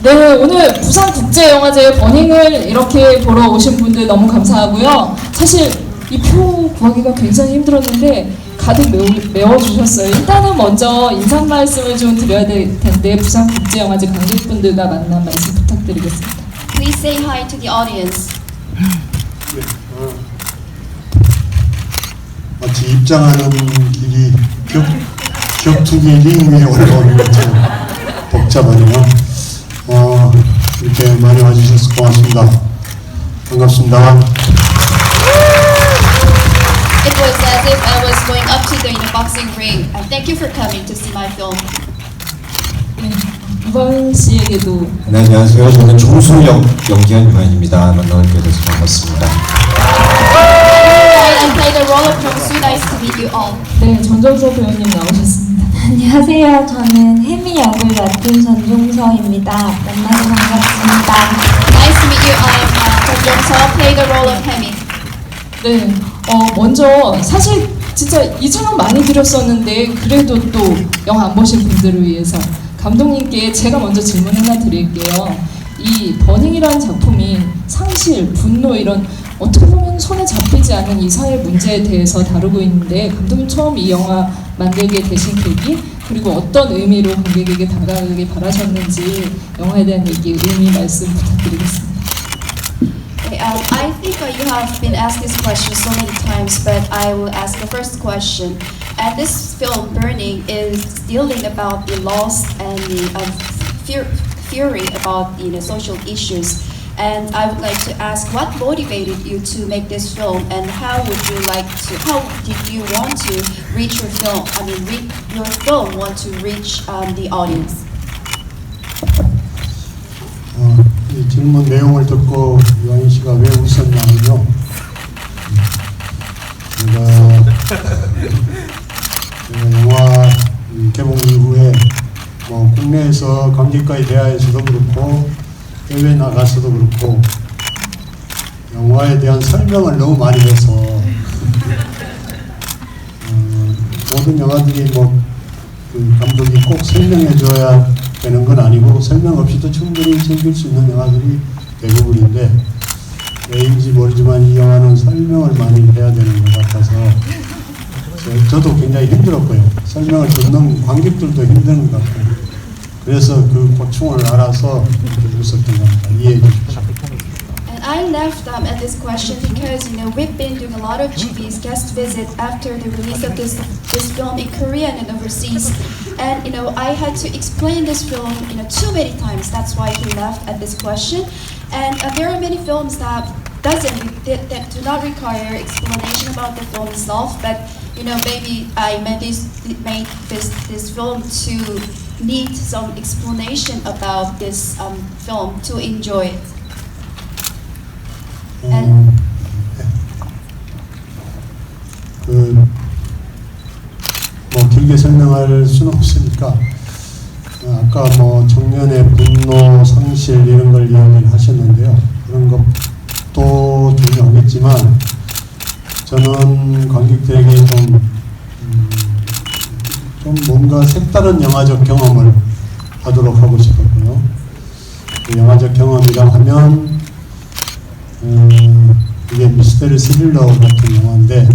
네, 오늘 부산국제영화제 버닝을 이렇게 보러 오신 분들 너무 감사하고요. 사실 이 표 구하기가 굉장히 힘들었는데 가득 메워주셨어요. 일단은 먼저 인사 말씀을 좀 드려야 될 텐데 부산국제영화제 관객분들과 만난 말씀 부탁드리겠습니다. Please say hi to the audience. 마치 입장하는 길이 격투기 링 위에 올라오는 것처럼 복잡하네요. 이렇게 많이 와주셔서 고맙습니다. 반갑습니다. It was as if I was going up to the boxing ring. And thank you for coming to see my film. 네, 이번 씨에게도 네, 안녕하세요. 저는 종수역 연기한 유한입니다. 만나뵙게 돼서 반갑습니다. I play the role of Jong-soo. Nice to meet you all. 네, 전정석 배우님 나오셨습니다. 안녕하세요. 저는 혜미 역을 맡은 전종서입니다. 만나서 반갑습니다. Nice to meet you. I'm Jung Jong-seo. Play the role of Hemi. 네, 먼저 사실 진짜 이주는 많이 드렸었는데 그래도 또 영화 안 보신 분들을 위해서 감독님께 제가 먼저 질문 하나 드릴게요. 이 버닝이라는 작품이 상실, 분노 이런 어떻게 보면 손에 잡히지 않는 이 사회 문제에 대해서 다루고 있는데 감독님 처음 이 영화 만들게 되신 계기 그리고 어떤 의미로 관객에게 다가가길 바라셨는지 영화에 대한 얘기, 의미 말씀 부탁드리겠습니다. I think you have been asked this question so many times, but I will ask the first question. And this film, Burning, is dealing about the loss and the fury about social issues. And I would like to ask, what motivated you to make this film, and how did you want to reach your film? Your film want to reach the audience. 이 질문 내용을 듣고 유한희 씨가 왜 웃었냐면요. 제가 영화 개봉 이후에 국내에서 관객과의 대화에서도 그렇고 해외 나가서도 그렇고 영화에 대한 설명을 너무 많이 해서 모든 영화들이 그 감독이 꼭 설명해줘야 되는 건 아니고 설명 없이도 충분히 즐길 수 있는 영화들이 대부분인데 왜인지 모르지만 이 영화는 설명을 많이 해야 되는 것 같아서 저도 굉장히 힘들었고요. 설명을 듣는 관객들도 힘든 것 같고 그래서 그 고충을 알아서 웃었던 것 같아요. 이해해 주십시오. And I left at this question because we've been doing a lot of GV's guest visit after the release of this film in Korea and overseas, and I had to explain this film too many times. That's why he left at this question. And there are many films that do not require explanation about the film itself, but maybe I made this film to need some explanation about this film to enjoy it. 길게 설명할 수는 없으니까 아까 청년의 분노, 상실 이런 걸 이야기를 하셨는데요. 그런 것도 중요하겠지만 저는 관객들에게 좀 뭔가 색다른 영화적 경험을 하도록 하고 싶었고요. 그 영화적 경험이라 하면 이게 미스터리 스릴러 같은 영화인데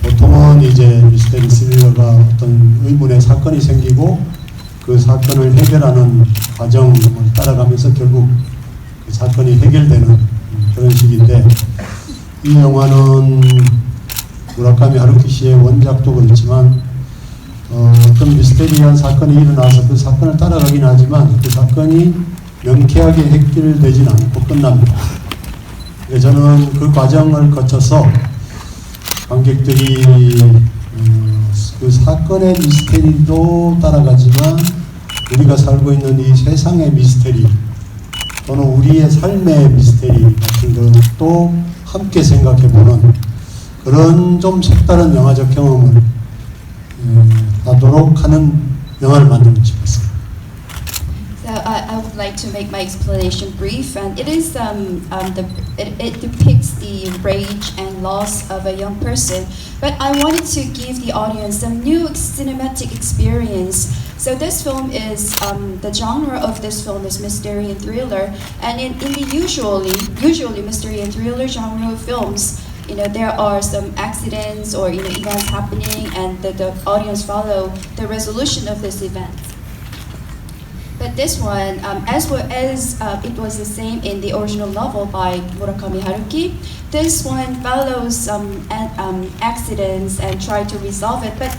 보통은 이제 미스터리 스릴러가 어떤 의문의 사건이 생기고 그 사건을 해결하는 과정을 따라가면서 결국 그 사건이 해결되는 그런 식인데 이 영화는 무라카미 하루키 씨의 원작도 그렇지만 어떤 미스테리한 사건이 일어나서 그 사건을 따라가긴 하지만 그 사건이 명쾌하게 해결되진 않고 끝납니다. 저는 그 과정을 거쳐서 관객들이 그 사건의 미스테리도 따라가지만 우리가 살고 있는 이 세상의 미스테리 또는 우리의 삶의 미스테리 같은 것도 함께 생각해보는 그런 좀 색다른 영화적 경험을 하도록 하는 영화를 만들고 싶었어요. So I would like to make my explanation brief, and it is it depicts the rage and loss of a young person. But I wanted to give the audience some new cinematic experience So this film is the genre of this film is mystery and thriller, and in the usually mystery and thriller genre films, there are some accidents or events happening, and the audience follow the resolution of this event. But this one, as it was the same in the original novel by Murakami Haruki, this one follows some accidents and try to resolve it. But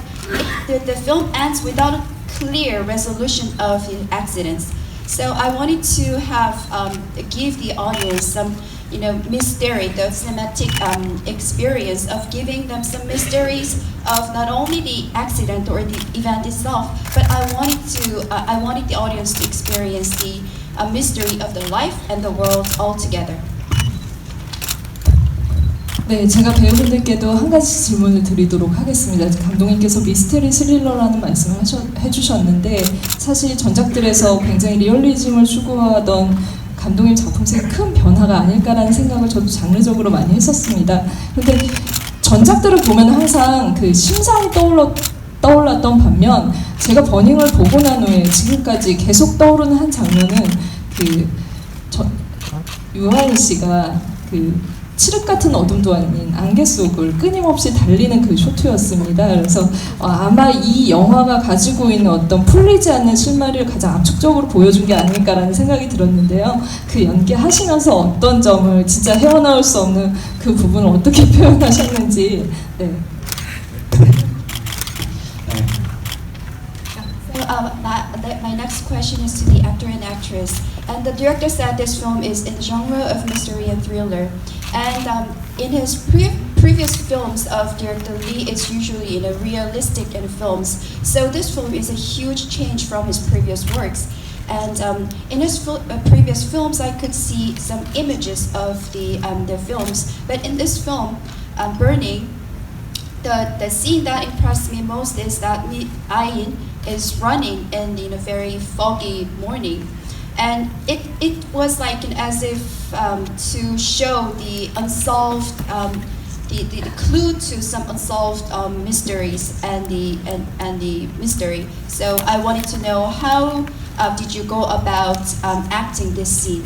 the film ends without a clear resolution of the accidents. So I wanted to have give the audience some mystery, the cinematic experience of giving them some mysteries of not only the accident or the event itself, but I wanted the audience to experience the mystery of the life and the world all together. 네, 제가 배우분들께도 한 가지 질문을 드리도록 하겠습니다. 감독님께서 미스테리 스릴러라는 말씀을 해주셨는데 사실 전작들에서 굉장히 리얼리즘을 추구하던 감독님 작품 속에 큰 변화가 아닐까라는 생각을 저도 장르적으로 많이 했었습니다. 근데 전작들을 보면 항상 그 심상이 떠올랐던 반면 제가 버닝을 보고 난 후에 지금까지 계속 떠오르는 한 장면은 유하인 씨가 칠흑 같은 어둠도 아닌 안개 속을 끊임없이 달리는 그 쇼트였습니다. 그래서 아마 이 영화가 가지고 있는 어떤 풀리지 않는 실마리를 가장 압축적으로 보여준 게 아닐까라는 생각이 들었는데요. 그 연기하시면서 어떤 점을 진짜 헤어나올 수 없는 그 부분을 어떻게 표현하셨는지. 네. My next question is to the actor and actress. And the director said this film is in the genre of mystery and thriller. And in his previous films of director Lee, it's usually realistic in films. So this film is a huge change from his previous works. And in his previous films, I could see some images of the films. But in this film, Burning, the scene that impressed me most is that Ayin is running in a very foggy morning. And it was like as if to show the unsolved, the clue to some unsolved mysteries and the mystery. So I wanted to know how did you go about acting this scene?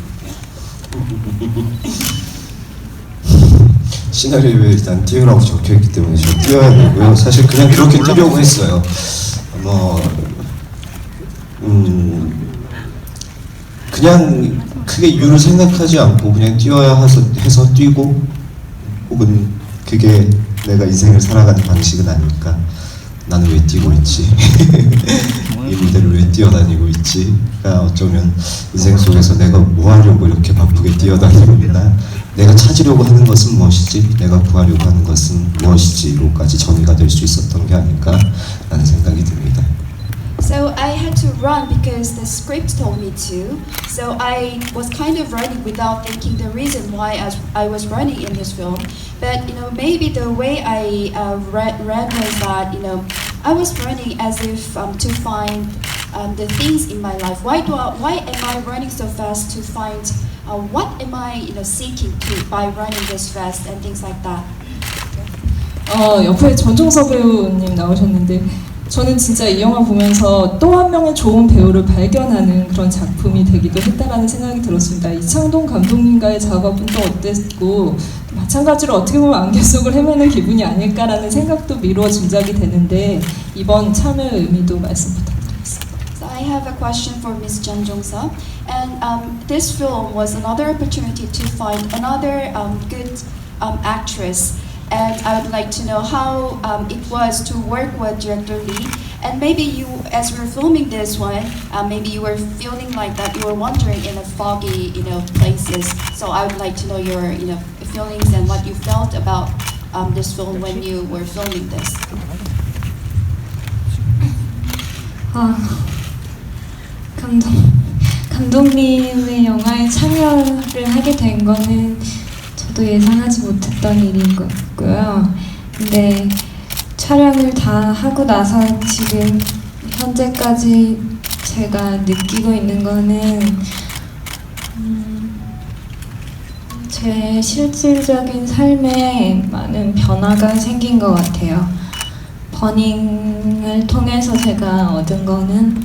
시나리오에 일단 뛰어라고 적혀있기 때문에 저 뛰어야 되고요. 사실 그냥 그렇게 뛰려고 했어요. 그냥 크게 이유를 생각하지 않고 그냥 뛰어야 해서 뛰고, 혹은 그게 내가 인생을 살아가는 방식은 아닐까. 나는 왜 뛰고 있지? 이 무대를 왜 뛰어다니고 있지? 그러니까 어쩌면 인생 속에서 내가 뭐 하려고 이렇게 바쁘게 뛰어다니고 있나? 내가 찾으려고 하는 것은 무엇이지? 내가 구하려고 하는 것은 무엇이지?로까지 정의가 될 수 있었던 게 아닐까라는 생각이 듭니다. So I had to run because the script told me to. So I was kind of running without thinking the reason why I was running in this film. But maybe the way I ran was that I was running as if to find the things in my life. Why am I running so fast to find what am I seeking to by running this fast and things like that. 옆에 전종서 배우님 나오셨는데 저는 진짜 이 영화 보면서 또 한 명의 좋은 배우를 발견하는 그런 작품이 되기도 했다라는 생각이 들었습니다. 이창동 감독님과의 작업은 또 어땠고 마찬가지로 어떻게 보면 안개 속을 헤매는 기분이 아닐까라는 생각도 미루어 짐작이 되는데 이번 참여의 의미도 말씀 부탁드리겠습니다. So I have a question for Ms. Jang Jong-seo, and this film was another opportunity to find another good actress. And I would like to know how it was to work with director Lee. And maybe you, as we were filming this one, maybe you were feeling like that. You were wandering in a foggy, places. So I would like to know your, feelings and what you felt about this film when you were filming this. 감독님의 영화에 참여를 하게 된 거는 저도 예상하지 못했던 일인 것 같고요. 근데 촬영을 다 하고 나서 지금 현재까지 제가 느끼고 있는 거는 제 실질적인 삶에 많은 변화가 생긴 것 같아요. 버닝을 통해서 제가 얻은 거는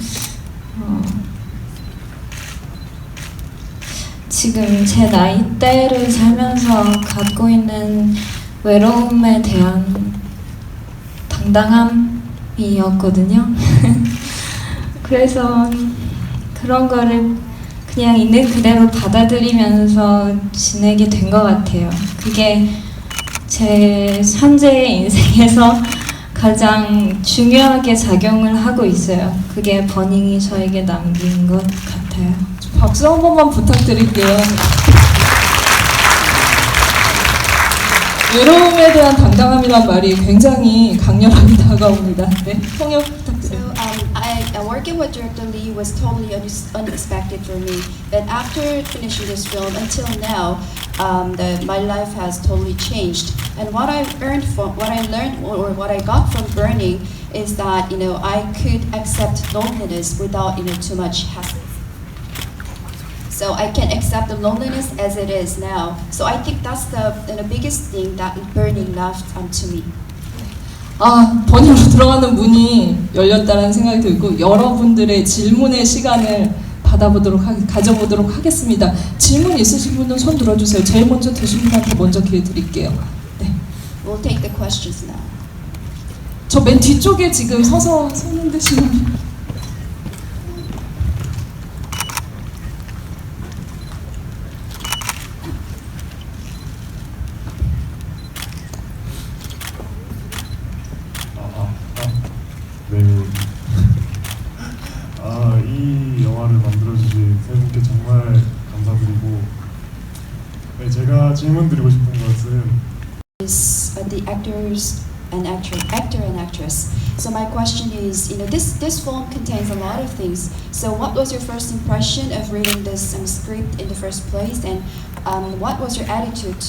지금 제 나이대를 살면서 갖고 있는 외로움에 대한 당당함이었거든요. 그래서 그런 거를 그냥 있는 그대로 받아들이면서 지내게 된 것 같아요. 그게 제 현재의 인생에서 가장 중요하게 작용을 하고 있어요. 그게 버닝이 저에게 남긴 것 같아요. 박수 한 번만 부탁드릴게요. 외로움에 대한 당당함이란 말이 굉장히 강렬하게 다가옵니다. 네, 통역 부탁드려요. Working with director Lee was totally unexpected for me. But after finishing this film until now, my life has totally changed. And what I learned or what I got from Burning is that I could accept loneliness without too much hassle. So I can accept the loneliness as it is now. So I think that's the biggest thing that Burning left to me. 버닝으로 들어가는 문이 열렸다는 생각이 들고 여러분들의 질문의 시간을 가져보도록 하겠습니다. 질문 있으신 분은 손 들어주세요. 제일 먼저 드신 분한테 먼저 기회 드릴게요. 네. We'll take the questions now. 저 맨 뒤쪽에 지금 서서 손 흔드시는 분. 네. 이 영화를 만들어주신 세 분께 정말 감사드리고, 네, 제가 질문드리고 싶은 것은 Is the actor and actress. So my question is, this film contains a lot of things. So what was your first impression of reading this script in the first place, and what was your attitude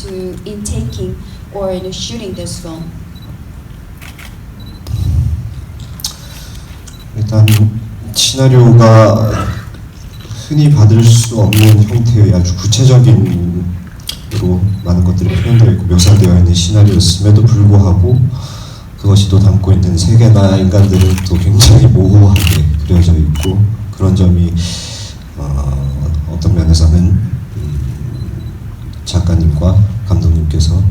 in taking or shooting this film? 일단 시나리오가 흔히 받을 수 없는 형태의 아주 구체적인 으로 많은 것들이 표현되어 있고 묘사되어 있는 시나리오였음에도 불구하고 그것이 또 담고 있는 세계나 인간들은 또 굉장히 모호하게 그려져 있고, 그런 점이 어떤 면에서는 작가님과 감독님께서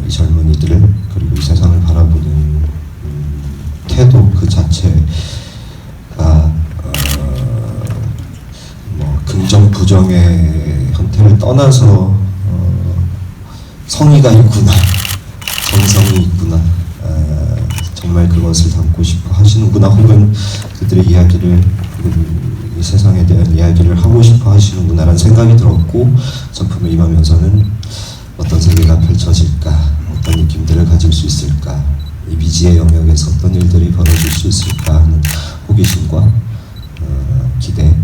이 젊은이들을 그리고 이 세상을 바라보는 태도 그 자체가 긍정 부정의 형태를 떠나서 성의가 있구나, 정성이 있구나, 정말 그것을 담고 싶어 하시는구나, 혹은 그들의 이야기를, 이 세상에 대한 이야기를 하고 싶어 하시는구나라는 생각이 들었고, 작품을 임하면서는 어떤 세계가 펼쳐질까, 어떤 느낌들을 가질 수 있을까, 이 미지의 영역에서 어떤 일들이 벌어질 수 있을까 하는 호기심과 기대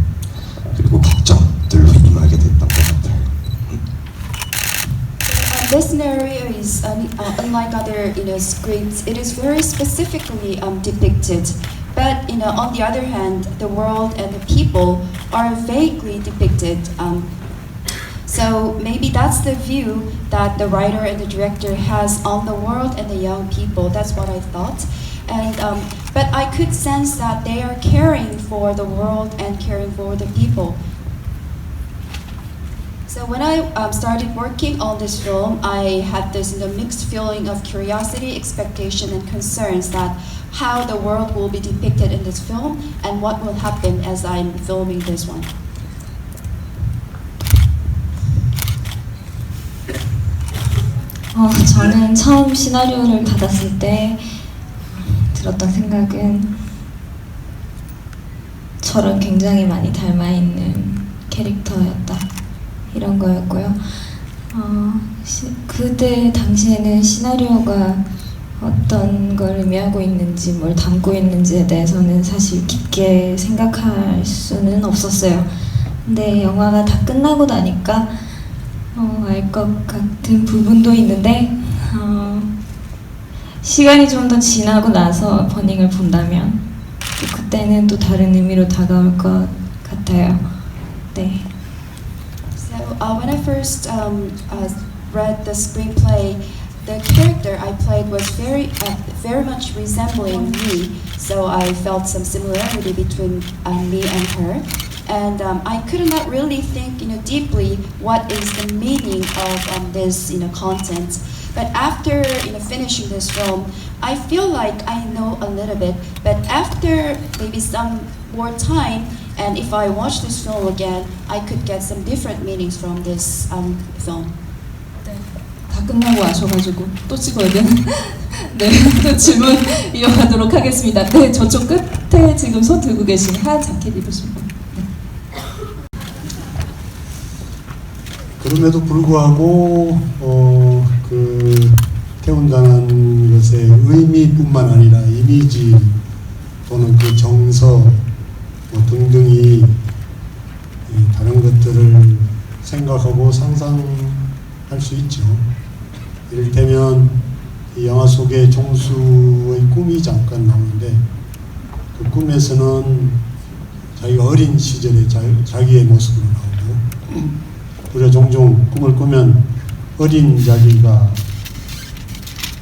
그리고 걱정들로 임하게 됐던 것 같아요. This scenario is unlike other scripts. It is very specifically depicted. But on the other hand, the world and the people are vaguely depicted. So maybe that's the view that the writer and the director has on the world and the young people. That's what I thought. And but I could sense that they are caring for the world and caring for the people. So when I started working on this film, I had this mixed feeling of curiosity, expectation, and concerns that how the world will be depicted in this film and what will happen as I'm filming this one. 저는 처음 시나리오를 받았을 때 들었던 생각은 저랑 굉장히 많이 닮아 있는 캐릭터였다, 이런 거였고요. 그때 당시에는 시나리오가 어떤 걸 의미하고 있는지 뭘 담고 있는지에 대해서는 사실 깊게 생각할 수는 없었어요. 근데 영화가 다 끝나고 나니까 알 것 같은 부분도 있는데 시간이 좀 더 지나고 나서 버닝을 본다면 또 그때는 또 다른 의미로 다가올 것 같아요. 네. So when I first read the screenplay, the character I played was very much resembling me. So I felt some similarity between me and her. And I could not really think, deeply what is the meaning of this, content. But after, finishing this film, I feel like I know a little bit. But after maybe some more time, and if I watch this film again, I could get some different meanings from this film. 네, 다 끝나고 와셔가지고 또 찍어야 되는. 네, 또 질문 이어가도록 하겠습니다. 네, 저쪽 끝에 지금 손 들고 계신 하얀 자켓 입으신 분. 네. 그럼에도 불구하고 태운다는 것의 의미뿐만 아니라 이미지 또는 그 정서 등등이 다른 것들을 생각하고 상상할 수 있죠. 이를테면 이 영화 속에 종수의 꿈이 잠깐 나오는데 그 꿈에서는 자기가 어린 시절의 자기의 모습으로 나오고 우리가 종종 꿈을 꾸면 어린 자기가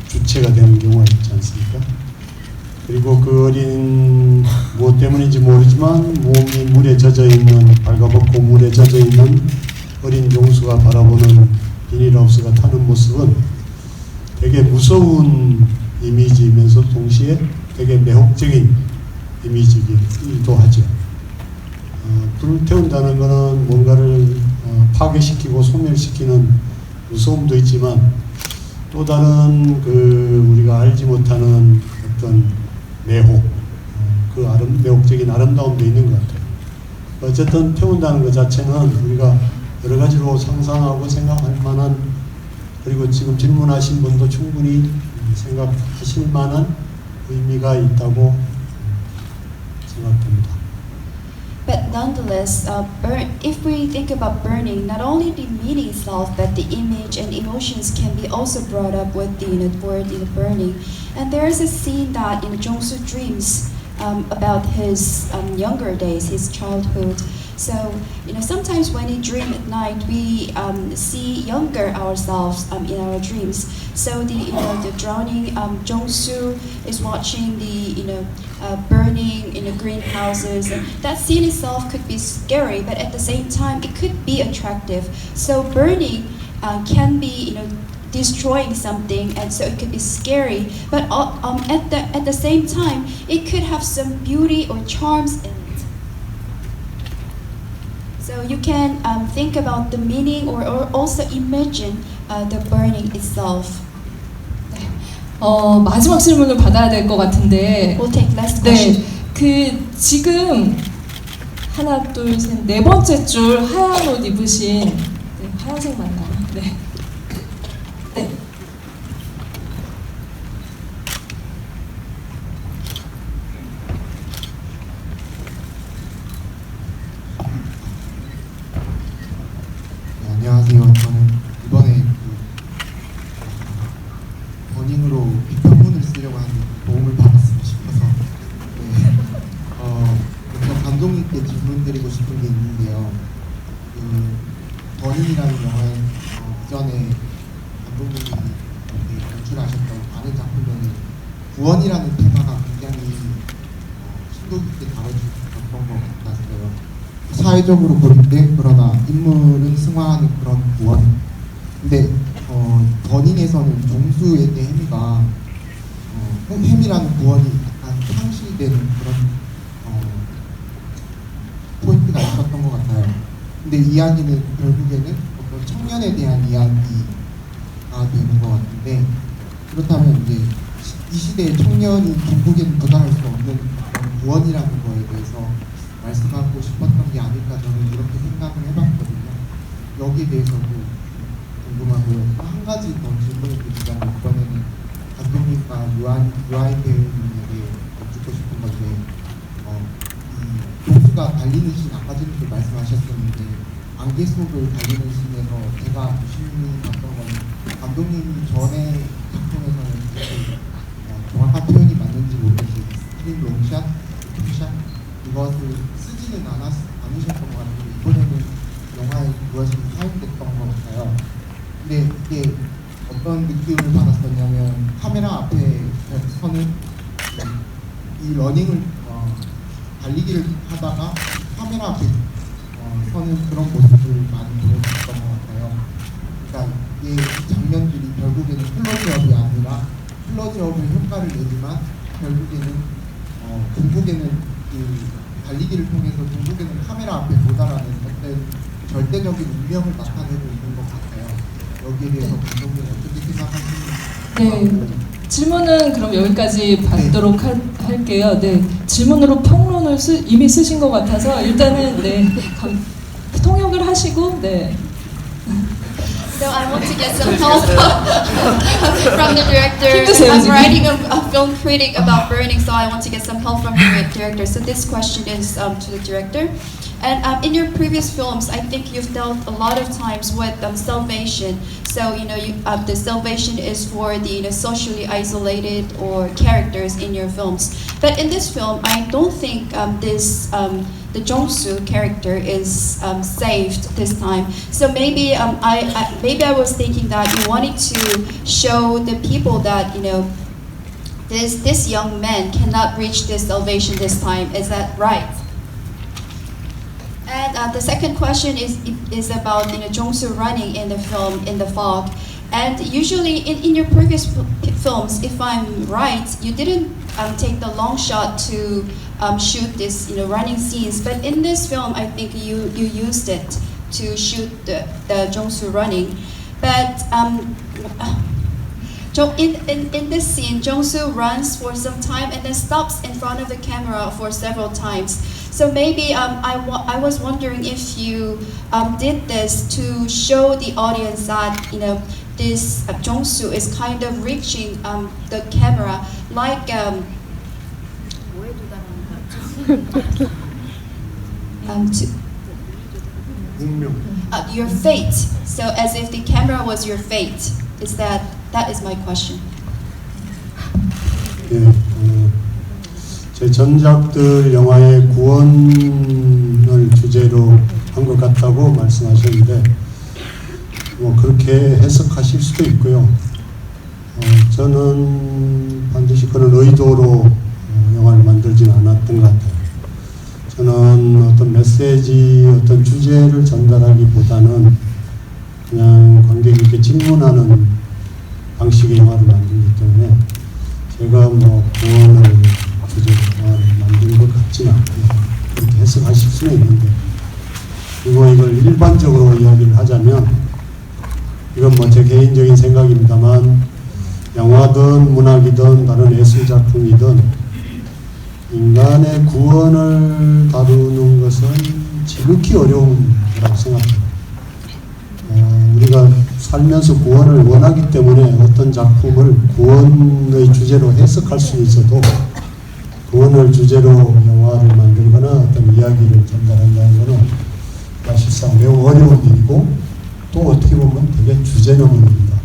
주체가 되는 경우가 있지 않습니까? 그리고 그 어린 무엇 때문인지 모르지만 몸이 물에 젖어 있는 발가벗고 물에 젖어 있는 어린 종수가 바라보는 비닐하우스가 타는 모습은 되게 무서운 이미지이면서 동시에 되게 매혹적인 이미지이기도 하죠. 불을 태운다는 것은 뭔가를 파괴시키고 소멸시키는 무서움도 있지만 또 다른 우리가 알지 못하는 어떤 매혹, 매혹적인 아름다움도 있는 것 같아요. 어쨌든 태운다는 것 자체는 우리가 여러 가지로 상상하고 생각할 만한, 그리고 지금 질문하신 분도 충분히 생각하실 만한 의미가 있다고 생각됩니다. But nonetheless, if we think about burning, not only the meaning itself, but the image and emotions can be also brought up with the word burning. And there is a scene that Jong-soo dreams about his younger days, his childhood. So sometimes when we dream at night, we see younger ourselves in our dreams. So the drowning Jong-soo is watching the burning in the greenhouses. That scene itself could be scary, but at the same time it could be attractive. So burning can be destroying something, and so it could be scary. But at the same time, it could have some beauty or charms in it. So you can think about the meaning or also imagine the burning itself. 마지막 질문을 받아야 될 것 같은데. We'll take last question. 네, 지금 하나, 둘, 셋, 네 번째 줄 하얀 옷 입으신 하얀색 맞나요? 네. 네. 안녕하세요. 저는 이번에 버닝으로 비평문을 쓰려고 하는 도움을 받았으면 싶어서 먼저 감독님께 질문드리고 싶은 게 있는데요. 버닝이라는 영화에 이전에 감독님이 연출하셨던 많은 작품에는 구원이라는 테마가 굉장히 심도 깊게 다뤄졌던 것 같았어요. 사회적으로 볼 때 그러나 인물은 승화하는 그런 구원. 근데 버닝에서는 종수에게 햄이라는 구원이 약간 상실되는 그런 포인트가 있었던 것 같아요. 근데 이야기는 결국에는 어떤 청년에 대한 이야기가 되는 것 같은데, 그렇다면 이제 이 시대의 청년이 결국에는 도달할 수 없는 그런 구원이라는 거에 대해서 말씀하고 싶었던 게 아닐까, 저는 이렇게 생각을 해봤거든요. 여기에 대해서도 궁금하고요. 한 가지 더 질문을 드리자면, 이번에는 감독님과 유아인 배우님에게 여쭙고 싶은 건데, 이 종수가 달리는 씬, 아까 전에도 말씀하셨었는데 안개 속을 달리는 씬에서 제가 유심히 봤던 거는 감독님이 전에 작품에서는 정확한 표현이 맞는지 모르겠어요. 스크린 롱샷, 투샷 이것을 쓰지는 않으셨던 것 같은데 이번에는 영화에 그것이 사용됐던 것 같아요. 근데 이게 어떤 느낌을 받았었냐면 카메라 앞에 서는 이 러닝을 달리기를 하다가 카메라 앞에 서는 그런 모습을 많이 보여줬던 것 같아요. 그러니까 이 장면들이 결국에는 클로즈업이 아니라 클로즈업의 효과를 내지만 결국에는 중국에는 이 달리기를 통해서 중국에는 카메라 앞에 도달하는 어떤 절대적인 운명을 나타내고 있는 것 같아요. 여기에 대해서 감독님 어떻게 생각하시는지? 네. 질문은 그럼 여기까지 받도록 할게요. 네. 질문으로 평론을 이미 쓰신 것 같아서 일단은 네. 통역을 하시고 네. So I want to get some help from the director. 힘드세요, I'm 지금? writing a film critic about Burning, so I want to get some help from the director. So this question is to the director. And in your previous films, I think you've dealt a lot of times with salvation. So the salvation is for the socially isolated or characters in your films. But in this film, I don't think the Jong-soo character is saved this time. So maybe I was thinking that you wanted to show the people that this young man cannot reach this salvation this time. Is that right? And the second question is about Jong-soo running in the film in the fog. And usually in your previous films, if I'm right, you didn't take the long shot to shoot this running scenes. But in this film, I think you used it to shoot the Jong-soo running. But in this scene, Jong-soo runs for some time and then stops in front of the camera for several times. So maybe I was wondering if you did this to show the audience that this Jong-soo is kind of reaching the camera like your fate. So as if the camera was your fate. That is my question. 예, 제 전작들 영화의 구원을 주제로 한 것 같다고 말씀하셨는데 뭐 그렇게 해석하실 수도 있고요. 저는 반드시 그런 의도로 영화를 만들지는 않았던 것 같아요. 저는 어떤 메시지, 어떤 주제를 전달하기보다는 그냥 관객에게 질문하는 방식의 영화를 만들기 때문에 제가 뭐 구원을 주제로 영화를 만든 것 같지는 않고요. 그렇게 해석하실 수는 있는데, 그리고 이걸 일반적으로 이야기를 하자면 이건 뭐 제 개인적인 생각입니다만 영화든 문학이든 다른 예술작품이든 인간의 구원을 다루는 것은 지극히 어려운 거라고 생각합니다. 우리가 살면서 구원을 원하기 때문에 어떤 작품을 구원의 주제로 해석할 수는 있어도 구원을 주제로 영화를 만들거나 어떤 이야기를 전달한다는 것은 사실상 매우 어려운 일이고 또 어떻게 보면 되게 주제넘은 일이다.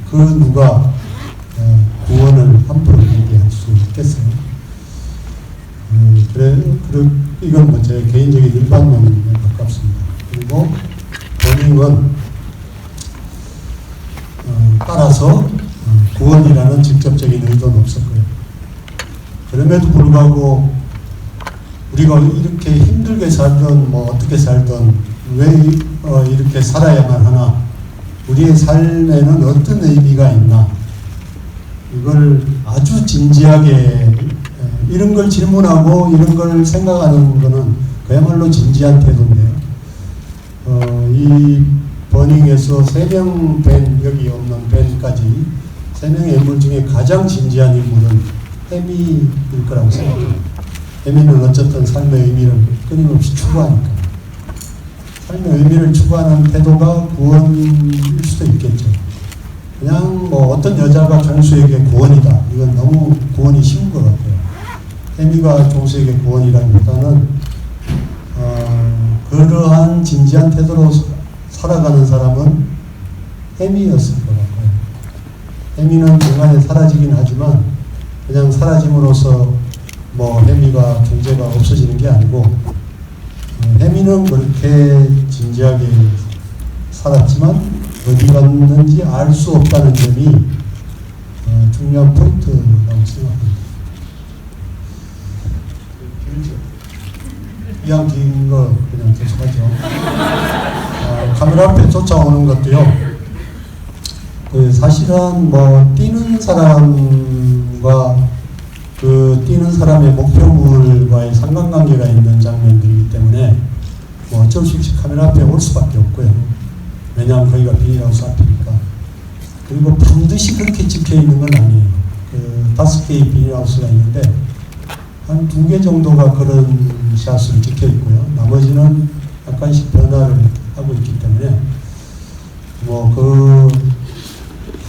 그 누가 구원을 함부로 얘기할 수 있겠어요? 이건 뭐 제 개인적인 일반론에 가깝습니다. 그리고 버닝은 따라서 구원이라는 직접적인 의도는 없었고요. 그럼에도 불구하고 우리가 이렇게 힘들게 살든 뭐 어떻게 살든 왜 이렇게 살아야만 하나, 우리의 삶에는 어떤 의미가 있나, 이걸 아주 진지하게 이런 걸 질문하고 이런 걸 생각하는 거는 그야말로 진지한 태도인데요. 이 버닝에서 3명 밴, 여기 없는 밴까지 3명의 인물 중에 가장 진지한 인물은 해미일 거라고 생각합니다. 해미는 어쨌든 삶의 의미를 끊임없이 추구하니까. 삶의 의미를 추구하는 태도가 구원일 수도 있겠죠. 그냥 뭐 어떤 여자가 종수에게 구원이다, 이건 너무 구원이 쉬운 것 같아요. 해미가 종수에게 구원이라기보다는 그러한 진지한 태도로 살아가는 사람은 해미였을 것 같고요. 해미는 중간에 사라지긴 하지만 그냥 사라짐으로써 뭐 해미가 존재가 없어지는 게 아니고, 해미는 그렇게 진지하게 살았지만 어디 갔는지 알 수 없다는 점이 중요한 포인트라고 생각합니다. 이왕 긴 거 그냥 계속하죠. 카메라 앞에 쫓아오는 것도요. 사실은 뭐 뛰는 사람과 그 뛰는 사람의 목표물과의 상관관계가 있는 장면들이기 때문에 뭐 어쩔 수 없이 카메라 앞에 올 수밖에 없고요. 왜냐하면 거기가 비닐하우스 앞이니까. 그리고 반드시 그렇게 찍혀 있는 건 아니에요. 5개의 비닐하우스가 있는데 한 2개 정도가 그런 샷으로 찍혀 있고요. 나머지는 약간씩 변화를 하고 있기 때문에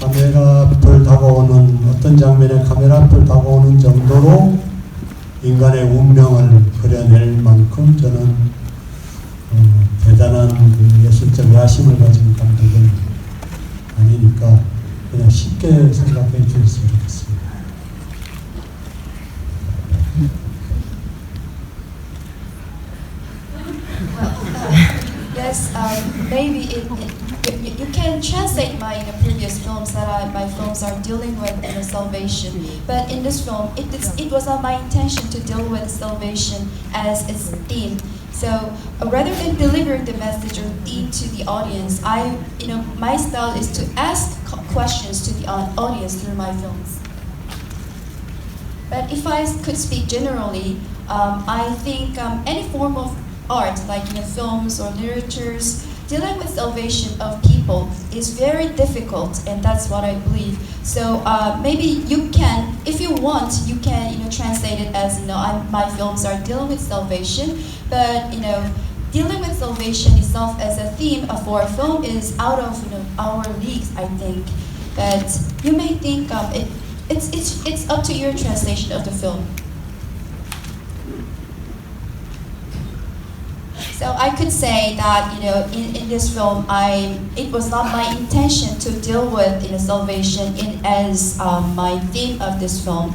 카메라 앞을 다가오는 어떤 장면에 카메라 앞을 다가오는 정도로 인간의 운명을 그려낼 만큼 저는 대단한 예술적 야심을 가진 감독은 아니니까 그냥 쉽게 생각해 주셨으면 좋겠습니다. Yes, maybe you can translate my previous films that my films are dealing with salvation. But in this film, it was not my intention to deal with salvation as its theme. So rather than delivering the message or theme to the audience, my style is to ask questions to the audience through my films. But if I could speak generally, I think any form of art, like films or literatures, dealing with salvation of people is very difficult, and that's what I believe. So maybe you can, if you want, you can translate it as my films are dealing with salvation, but dealing with salvation itself as a theme for a film is out of our leagues, I think. But you may think it's up to your translation of the film. So I could say that in this film, it was not my intention to deal with salvation as my theme of this film,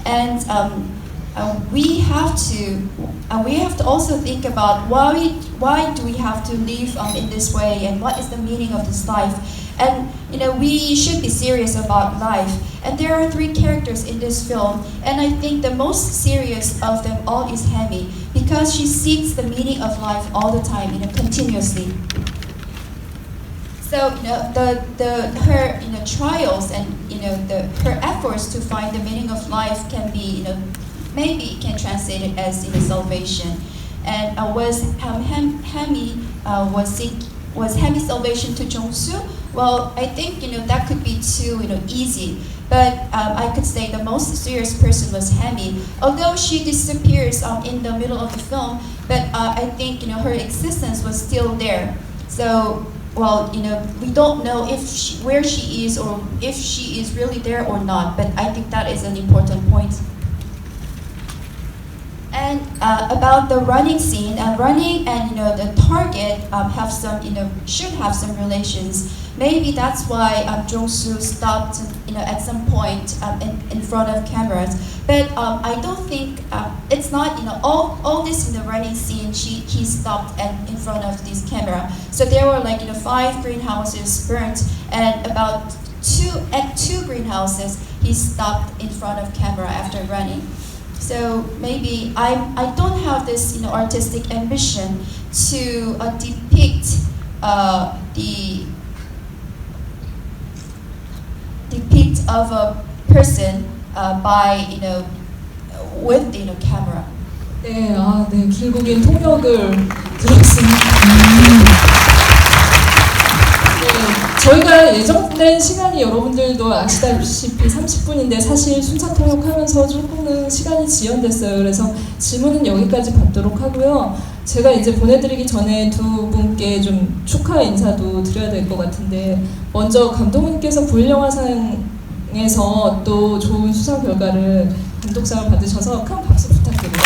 and we have to also think about why do we have to live in this way, and what is the meaning of this life. And we should be serious about life. And there are 3 characters in this film, and I think the most serious of them all is Hemi, because she seeks the meaning of life all the time, continuously. So her trials and her efforts to find the meaning of life can be maybe can translate it as salvation. And was Hemi's salvation to Jong-soo? Well, I think that could be too easy. But I could say the most serious person was Hemi. Although she disappears in the middle of the film, but I think her existence was still there. So we don't know where she is or if she is really there or not. But I think that is an important point. And about the running scene, running and the target have some should have some relations. Maybe that's why Jong-soo stopped at some point in front of cameras. But I don't think it's not all this in the running scene. He stopped in front of this camera. So there were 5 greenhouses burnt, and about 2 greenhouses he stopped in front of camera after running. So maybe I don't have this artistic ambition to depict of a person by with camera. 네, 길고 긴 통역을 들었습니다. 네, 저희가 예정된 시간이 여러분들도 아시다시피 30분인데 사실 순차 통역하면서 조금은 시간이 지연됐어요. 그래서 질문은 여기까지 받도록 하고요. 제가 이제 보내드리기 전에 2 분께 좀 축하 인사도 드려야 될 것 같은데, 먼저 감독님께서 불영화상에서 또 좋은 수상 결과를 감독상을 받으셔서 큰 박수 부탁드립니다.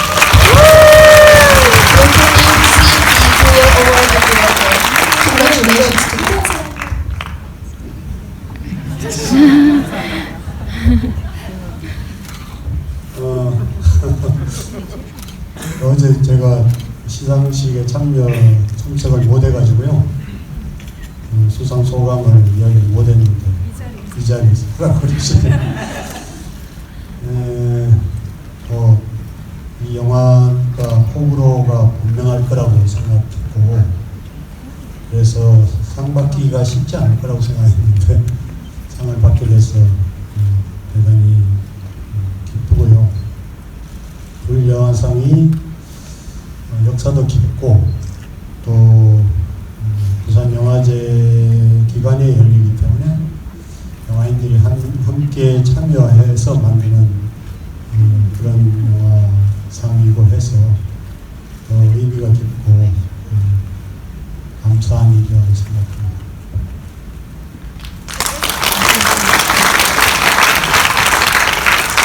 어제 제가 시상식에 참석을 못 해가지고요. 수상 소감을 이야기 못했는데 이 자리에서 하라고 그러시네요. 이 영화가 호불호가 분명할 거라고 생각했고 그래서 상 받기가 쉽지 않을 거라고 생각했는데 상을 받게 돼서 대단히 기쁘고요. 불영화상이 역사도 깊고 또 부산 영화제 기간에 열리기 때문에 영화인들이 함께 참여해서 만드는 그런 영화상이고 해서 더 의미가 깊고 감사한 일이라고 생각합니다.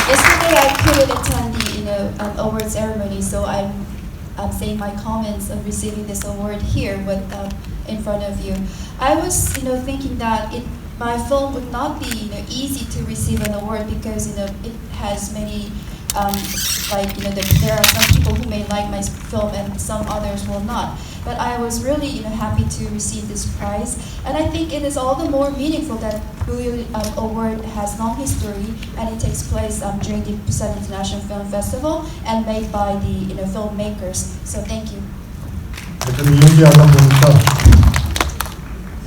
Yesterday I couldn't attend the award ceremony, so I'm saying my comments of receiving this award here with in front of you. I was thinking that my film would not be easy to receive an award because it has many there are some people who may like my film and some others will not. But I was really happy to receive this prize, and I think it is all the more meaningful that Bulyo Award has long history and it takes place during the Busan International Film Festival and made by the filmmakers. So thank you. 그럼 얘기하다 보니까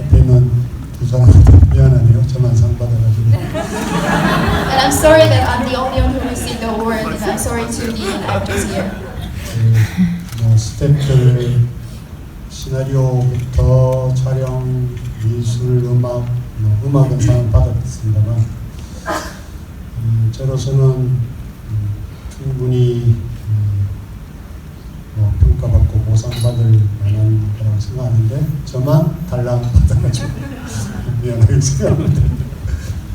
앞에는 두 사람한테 미안하네요. 저만 상 받아가지고. And I'm sorry that I'm the only one who received the award, and I'm sorry to the actors here. 스태프들 시나리오부터 촬영, 미술, 음악은 상 받았습니다만 저로서는 충분히 평가받고 보상받을 만한 거라고 생각하는데 저만 달랑 받아가지고 미안하게 생각합니다.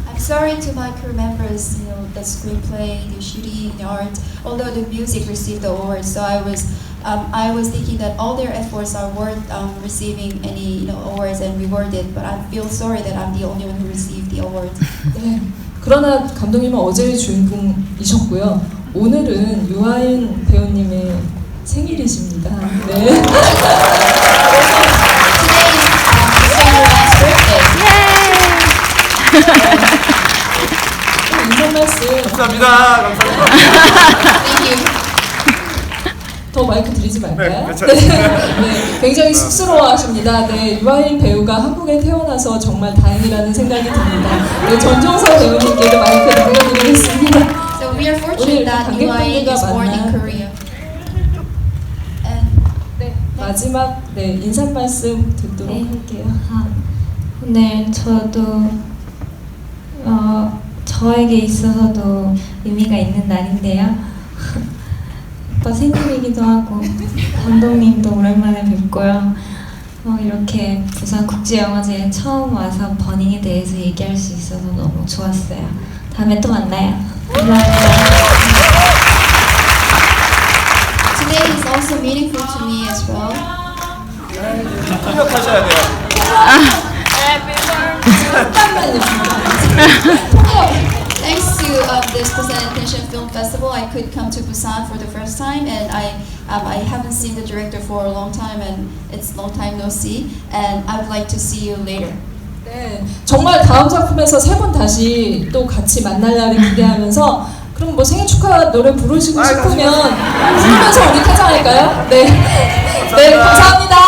I'm sorry to my crew members, the screenplay, the shooting, the art, although the music received the award. So I was thinking that all their efforts are worth receiving any awards and rewarded. But I feel sorry that I'm the only one who received the award. 네. 그러나 감독님은 어제의 주인공이셨고요. 오늘은 유아인 배우님의 생일이십니다. 네. Today is birthday. 인사 말씀 감사합니다. 감사합니다. Thank you. 더 마이크 드리지 말까요? 네, 괜찮습니다. 네, 굉장히 쑥스러워하십니다. 네, 유아인 배우가 한국에 태어나서 정말 다행이라는 생각이 듭니다. 네, 전종서 배우님께도 마이크 넘겨드리겠습니다. So we are 오늘 fortunate that 관객분들과 Yuain is born in 만난 Korea. And 마지막 인사 말씀 듣도록 네. 할게요. 오늘 저도 저에게 있어서도 의미가 있는 날인데요. 오빠 생일이기도 하고 감독님도 오랜만에 뵙고요. 이렇게 부산 국제영화제에 처음 와서 버닝에 대해서 얘기할 수 있어서 너무 좋았어요. 다음에 또 만나요. 감사합니다. today is also meaningful to me as well. 통역하셔야 돼요. Thanks to this Busan International Film Festival, I could come to Busan for the first time, and I haven't seen the director for a long time, and it's long time no see, and I would like to see you later. 네, 정말 다음 작품에서 세 분 다시 또 같이 만날 날을 기대하면서 그럼 뭐 생일 축하 노래 부르시고 싶으면 부르면서 우리 퇴장할까요? 네, 네 감사합니다.